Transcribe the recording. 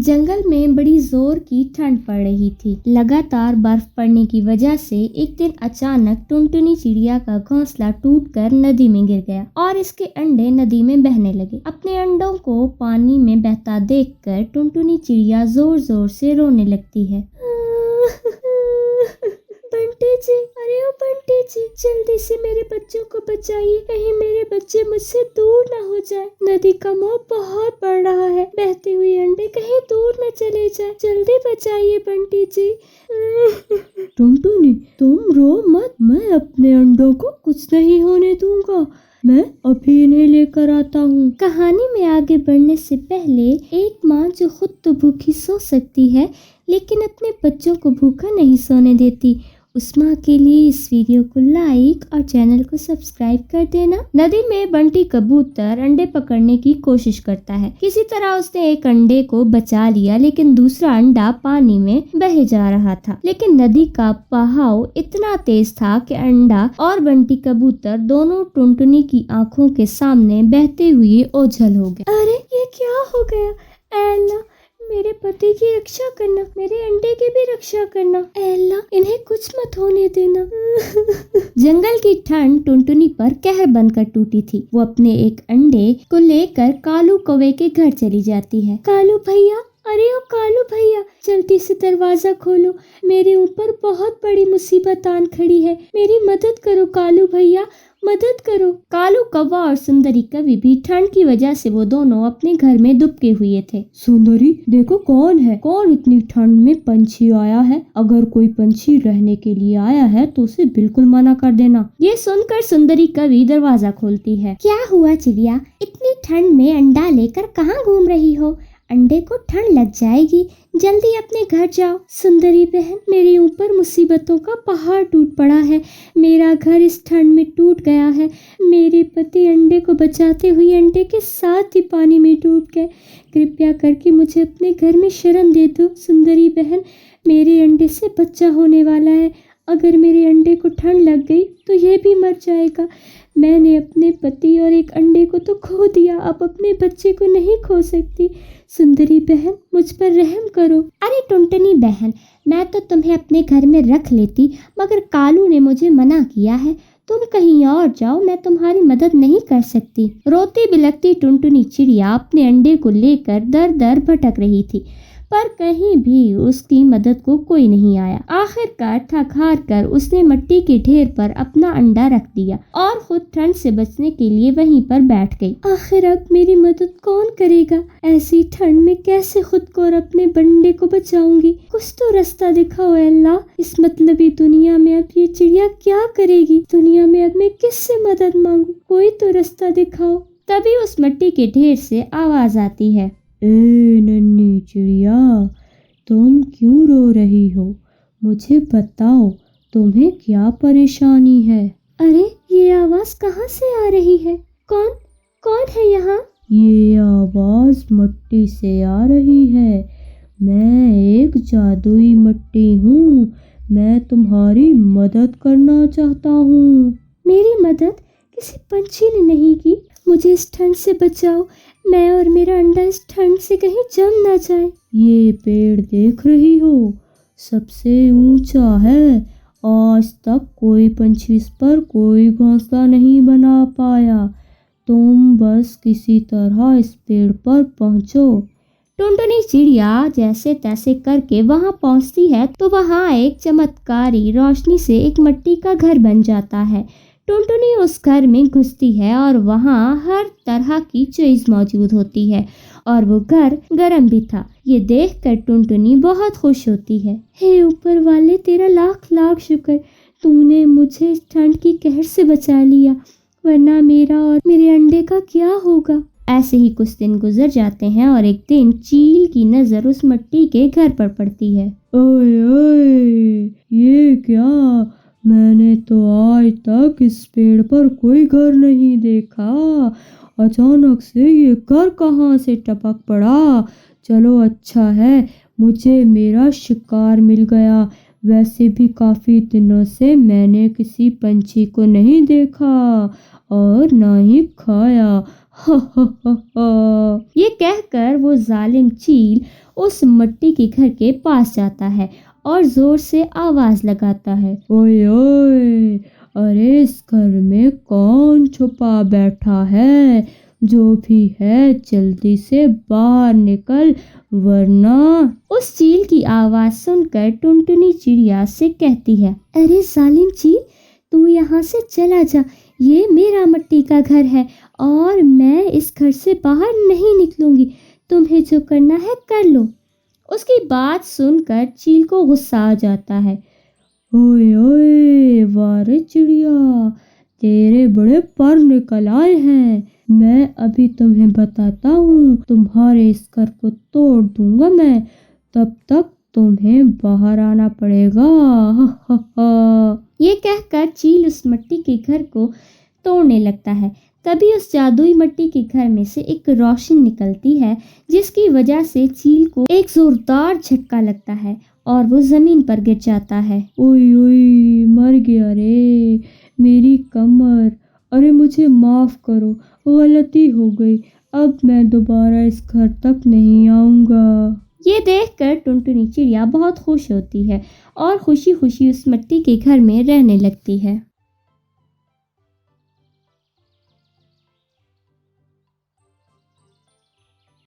जंगल में बड़ी जोर की ठंड पड़ रही थी। लगातार बर्फ पड़ने की वजह से एक दिन अचानक टुनटुनी चिड़िया का घोंसला टूटकर नदी में गिर गया और इसके अंडे नदी में बहने लगे। अपने अंडों को पानी में बहता देखकर टुनटुनी चिड़िया जोर जोर से रोने लगती है। बंटी जी, अरे ओ बंटी जी, जल्दी से मेरे बच्चों को बचाइए, कहीं मेरे बच्चे मुझसे दूर न हो जाए। नदी का मोह बहुत बढ़ रहा है, बहते हुए अंडे कहीं दूर न चले जाए, जल्दी बचाइए बंटी जी। टुनटुनी, तुम रो मत, मैं अपने अंडों को कुछ नहीं होने दूंगा, मैं अभी इन्हें लेकर आता हूँ। कहानी में आगे बढ़ने से पहले एक माँ जो खुद तो भूखी सो सकती है लेकिन अपने बच्चों को भूखा नहीं सोने देती, उस माँ के लिए इस वीडियो को लाइक और चैनल को सब्सक्राइब कर देना। नदी में बंटी कबूतर अंडे पकड़ने की कोशिश करता है। किसी तरह उसने एक अंडे को बचा लिया लेकिन दूसरा अंडा पानी में बह जा रहा था। लेकिन नदी का बहाव इतना तेज था कि अंडा और बंटी कबूतर दोनों टुनटुनी की आंखों के सामने बहते हुए ओझल हो गए। अरे ये क्या हो गया? एला, मेरे पति की रक्षा करना, मेरे अंडे की भी रक्षा करना। एला, इन्हें कुछ मत होने देना। जंगल की ठंड टुनटुनी पर कहर बनकर टूटी थी। वो अपने एक अंडे को लेकर कालू कौवे के घर चली जाती है। कालू भैया, अरे ओ कालू भैया, जल्दी से दरवाजा खोलो, मेरे ऊपर बहुत बड़ी मुसीबत आन खड़ी है, मेरी मदद करो कालू भैया, मदद करो। कालू कौवा और सुंदरी कवि भी ठंड की वजह से वो दोनों अपने घर में दुबके हुए थे। सुंदरी, देखो कौन है, कौन इतनी ठंड में पंछी आया है। अगर कोई पंछी रहने के लिए आया है तो उसे बिल्कुल मना कर देना। ये सुनकर सुंदरी कवि दरवाजा खोलती है। क्या हुआ चिड़िया, इतनी ठंड में अंडा लेकर कहाँ घूम रही हो? अंडे को ठंड लग जाएगी, जल्दी अपने घर जाओ। सुंदरी बहन, मेरे ऊपर मुसीबतों का पहाड़ टूट पड़ा है, मेरा घर इस ठंड में टूट गया है, मेरे पति अंडे को बचाते हुए अंडे के साथ ही पानी में डूब गए, कृपया करके मुझे अपने घर में शरण दे दो। सुंदरी बहन, मेरे अंडे से बच्चा होने वाला है, अगर मेरे अंडे को ठंड लग गई तो यह भी मर जाएगा। मैंने अपने पति और एक अंडे को तो खो दिया, अब अपने बच्चे को नहीं खो सकती। सुंदरी बहन, मुझ पर रहम करो। अरे टुनटुनी बहन, मैं तो तुम्हें अपने घर में रख लेती, मगर कालू ने मुझे मना किया है, तुम कहीं और जाओ, मैं तुम्हारी मदद नहीं कर सकती। रोती बिलखती टुनटुनी चिड़िया अपने अंडे को लेकर दर दर भटक रही थी, पर कहीं भी उसकी मदद को कोई नहीं आया। आखिरकार थक हार कर उसने मिट्टी के ढेर पर अपना अंडा रख दिया और खुद ठंड से बचने के लिए वहीं पर बैठ गई। आखिर अब मेरी मदद कौन करेगा? ऐसी ठंड में कैसे खुद को और अपने बंडे को बचाऊंगी? कुछ तो रास्ता दिखाओ अल्लाह। इस मतलबी दुनिया में अब ये चिड़िया क्या करेगी? दुनिया में अब मैं किससे मदद मांगू? कोई तो रास्ता दिखाओ। तभी उस मिट्टी के ढेर से आवाज आती है। ए नन्ही चिड़िया, तुम क्यों रो रही हो? मुझे बताओ, तुम्हें क्या परेशानी है? अरे ये आवाज कहाँ से आ रही है? कौन कौन है यहाँ? ये आवाज मिट्टी से आ रही है। मैं एक जादुई मिट्टी हूँ, मैं तुम्हारी मदद करना चाहता हूँ। मेरी मदद किसी पंछी ने नहीं की, मुझे इस ठंड से बचाओ, मैं और मेरा अंडा इस ठंड से कहीं जम ना जाए। ये पेड़ देख रही हो, सबसे ऊंचा है, आज तक कोई पंछी इस पर कोई घोंसला नहीं बना पाया, तुम बस किसी तरह इस पेड़ पर पहुंचो। टुनटुनी चिड़िया जैसे तैसे करके वहां पहुंचती है तो वहां एक चमत्कारी रोशनी से एक मिट्टी का घर बन जाता है। टुनटुनी उस घर में घुसती है और वहाँ हर तरह की चीज मौजूद होती है और वो घर गर्म भी था। ये देखकर टुनटुनी बहुत खुश होती है। हे ऊपर वाले, तेरा लाख लाख शुक्र, तूने मुझे इस ठंड की कहर से बचा लिया, वरना मेरा और मेरे अंडे का क्या होगा। ऐसे ही कुछ दिन गुजर जाते हैं और एक दिन चील की नजर उस मिट्टी के घर पर पड़ती है। ओए ओए, ये क्या? मैंने तो आज तक इस पेड़ पर कोई घर नहीं देखा, अचानक से ये घर कहाँ से टपक पड़ा। चलो अच्छा है, मुझे मेरा शिकार मिल गया। वैसे भी काफी दिनों से मैंने किसी पंछी को नहीं देखा और ना ही खाया। हो हो। ये कहकर वो जालिम चील उस मिट्टी के घर के पास जाता है और जोर से आवाज लगाता है, ओए ओए, अरे इस घर में कौन छुपा बैठा है? जो भी है जल्दी से बाहर निकल, वरना। उस चील की आवाज सुनकर टुनटुनी चिड़िया से कहती है, अरे जालिम चील, तू यहाँ से चला जा। ये मेरा मिट्टी का घर है और मैं इस घर से बाहर नहीं निकलूंगी। तुम्हें जो करना है कर लो। उसकी बात सुनकर चील को गुस्सा आ जाता है। ओए ओए, वाह रे चिड़िया, तेरे बड़े पर निकल आए हैं। मैं अभी तुम्हें बताता हूँ, तुम्हारे इस घर को तोड़ दूंगा मैं। तब तक तुम्हें बाहर आना पड़ेगा। ये कहकर चील उस मिट्टी के घर को तोड़ने लगता है। तभी उस जादुई मिट्टी के घर में से एक रोशनी निकलती है, जिसकी वजह से चील को एक जोरदार झटका लगता है और वो जमीन पर गिर जाता है। ओए ओए, मर गया रे, मेरी कमर। अरे मुझे माफ करो, गलती हो गई। अब मैं दोबारा इस घर तक नहीं आऊंगा। ये देखकर टुनटुनी चिड़िया बहुत खुश होती है और खुशी खुशी उस मिट्टी के घर में रहने लगती है।